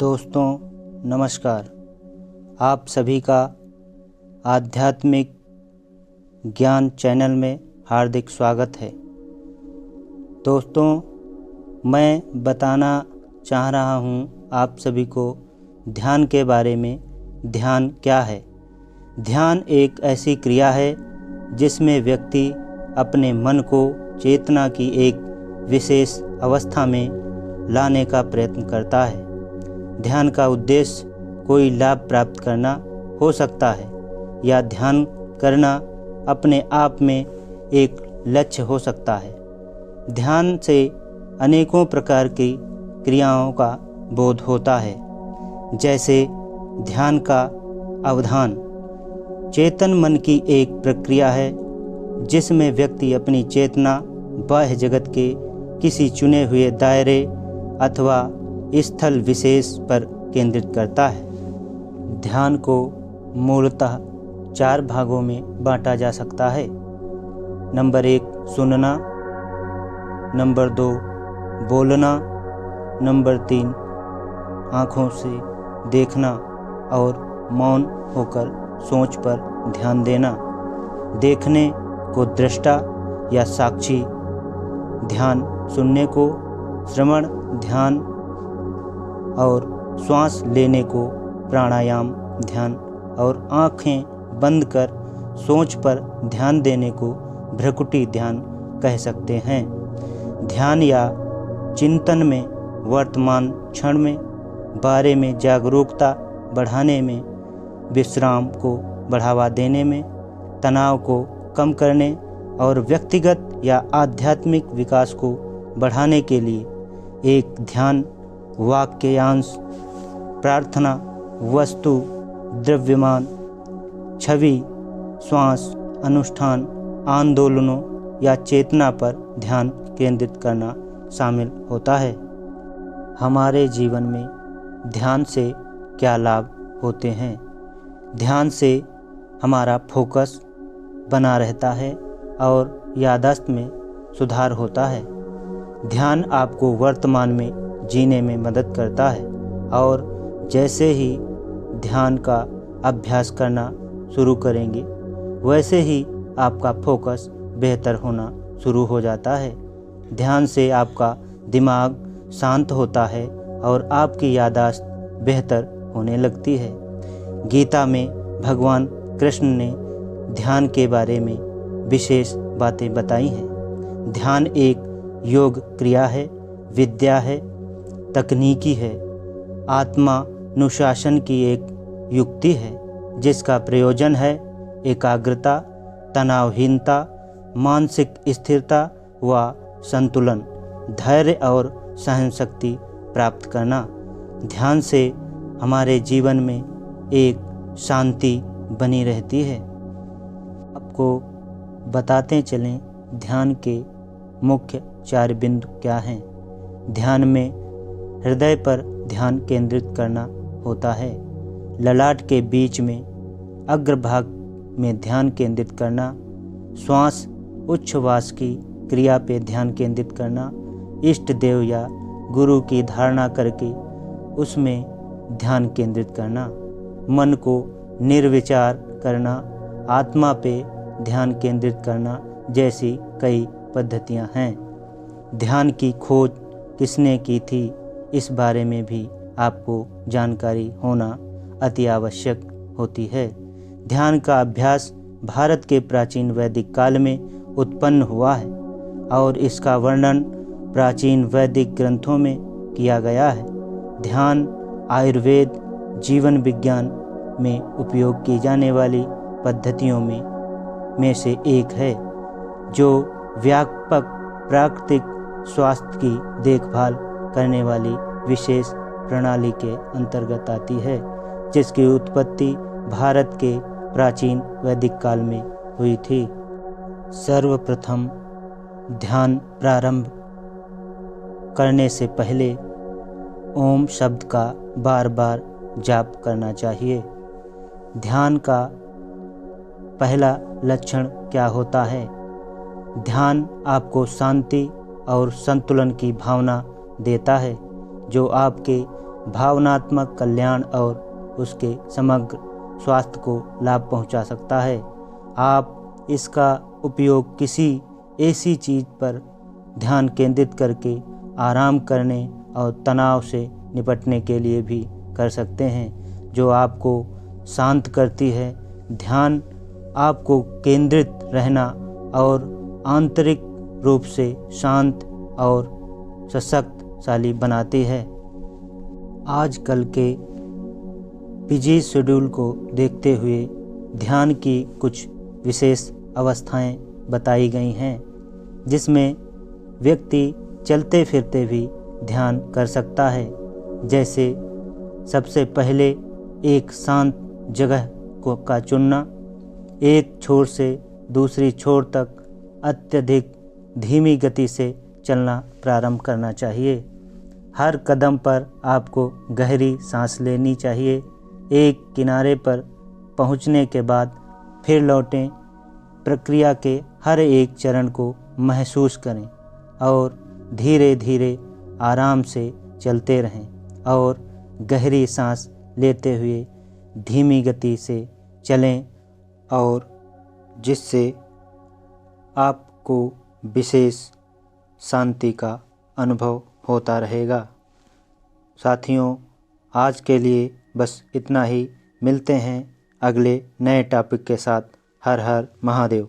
दोस्तों नमस्कार। आप सभी का आध्यात्मिक ज्ञान चैनल में हार्दिक स्वागत है। दोस्तों, मैं बताना चाह रहा हूँ आप सभी को ध्यान के बारे में। ध्यान क्या है? ध्यान एक ऐसी क्रिया है जिसमें व्यक्ति अपने मन को चेतना की एक विशेष अवस्था में लाने का प्रयत्न करता है। ध्यान का उद्देश्य कोई लाभ प्राप्त करना हो सकता है या ध्यान करना अपने आप में एक लक्ष्य हो सकता है। ध्यान से अनेकों प्रकार की क्रियाओं का बोध होता है, जैसे ध्यान का अवधान चेतन मन की एक प्रक्रिया है जिसमें व्यक्ति अपनी चेतना बाह्य जगत के किसी चुने हुए दायरे अथवा स्थल विशेष पर केंद्रित करता है। ध्यान को मूलतः 4 भागों में बांटा जा सकता है। नंबर 1 सुनना, नंबर 2 बोलना, नंबर 3 आँखों से देखना और मौन होकर सोच पर ध्यान देना। देखने को दृष्टा या साक्षी ध्यान, सुनने को श्रवण ध्यान और श्वास लेने को प्राणायाम ध्यान और आँखें बंद कर सोच पर ध्यान देने को भ्रकुटी ध्यान कह सकते हैं। ध्यान या चिंतन में वर्तमान क्षण में बारे में जागरूकता बढ़ाने में, विश्राम को बढ़ावा देने में, तनाव को कम करने और व्यक्तिगत या आध्यात्मिक विकास को बढ़ाने के लिए एक ध्यान वाक्यांश, प्रार्थना, वस्तु, द्रव्यमान, छवि, श्वास, अनुष्ठान, आंदोलनों या चेतना पर ध्यान केंद्रित करना शामिल होता है। हमारे जीवन में ध्यान से क्या लाभ होते हैं? ध्यान से हमारा फोकस बना रहता है और याददाश्त में सुधार होता है। ध्यान आपको वर्तमान में जीने में मदद करता है और जैसे ही ध्यान का अभ्यास करना शुरू करेंगे वैसे ही आपका फोकस बेहतर होना शुरू हो जाता है। ध्यान से आपका दिमाग शांत होता है और आपकी याददाश्त बेहतर होने लगती है। गीता में भगवान कृष्ण ने ध्यान के बारे में विशेष बातें बताई हैं। ध्यान एक योग क्रिया है, विद्या है, तकनीकी है, आत्मानुशासन की एक युक्ति है जिसका प्रयोजन है एकाग्रता, तनावहीनता, मानसिक स्थिरता व संतुलन, धैर्य और सहनशक्ति प्राप्त करना। ध्यान से हमारे जीवन में एक शांति बनी रहती है। आपको बताते चलें ध्यान के मुख्य 4 बिंदु क्या हैं। ध्यान में हृदय पर ध्यान केंद्रित करना होता है। ललाट के बीच में अग्रभाग में ध्यान केंद्रित करना, श्वास उच्छ्वास की क्रिया पे ध्यान केंद्रित करना, इष्ट देव या गुरु की धारणा करके उसमें ध्यान केंद्रित करना, मन को निर्विचार करना, आत्मा पे ध्यान केंद्रित करना जैसी कई पद्धतियां हैं। ध्यान की खोज किसने की थी, इस बारे में भी आपको जानकारी होना अति आवश्यक होती है। ध्यान का अभ्यास भारत के प्राचीन वैदिक काल में उत्पन्न हुआ है और इसका वर्णन प्राचीन वैदिक ग्रंथों में किया गया है। ध्यान आयुर्वेद, जीवन विज्ञान में उपयोग की जाने वाली पद्धतियों में से एक है जो व्यापक प्राकृतिक स्वास्थ्य की देखभाल करने वाली विशेष प्रणाली के अंतर्गत आती है, जिसकी उत्पत्ति भारत के प्राचीन वैदिक काल में हुई थी। सर्वप्रथम ध्यान प्रारंभ करने से पहले ओम शब्द का बार बार जाप करना चाहिए। ध्यान का पहला लक्षण क्या होता है? ध्यान आपको शांति और संतुलन की भावना देता है जो आपके भावनात्मक कल्याण और उसके समग्र स्वास्थ्य को लाभ पहुंचा सकता है। आप इसका उपयोग किसी ऐसी चीज़ पर ध्यान केंद्रित करके आराम करने और तनाव से निपटने के लिए भी कर सकते हैं, जो आपको शांत करती है। ध्यान आपको केंद्रित रहना और आंतरिक रूप से शांत और सशक्तशाली बनाती है। आजकल के बिजी शेड्यूल को देखते हुए ध्यान की कुछ विशेष अवस्थाएं बताई गई हैं, जिसमें व्यक्ति चलते फिरते भी ध्यान कर सकता है। जैसे सबसे पहले एक शांत जगह का चुनना, एक छोर से दूसरी छोर तक अत्यधिक धीमी गति से चलना प्रारंभ करना चाहिए। हर कदम पर आपको गहरी सांस लेनी चाहिए। एक किनारे पर पहुंचने के बाद फिर लौटें। प्रक्रिया के हर एक चरण को महसूस करें और धीरे धीरे आराम से चलते रहें और गहरी सांस लेते हुए धीमी गति से चलें, और जिससे आपको विशेष शांति का अनुभव होता रहेगा। साथियों, आज के लिए बस इतना ही। मिलते हैं अगले नए टॉपिक के साथ। हर हर महादेव।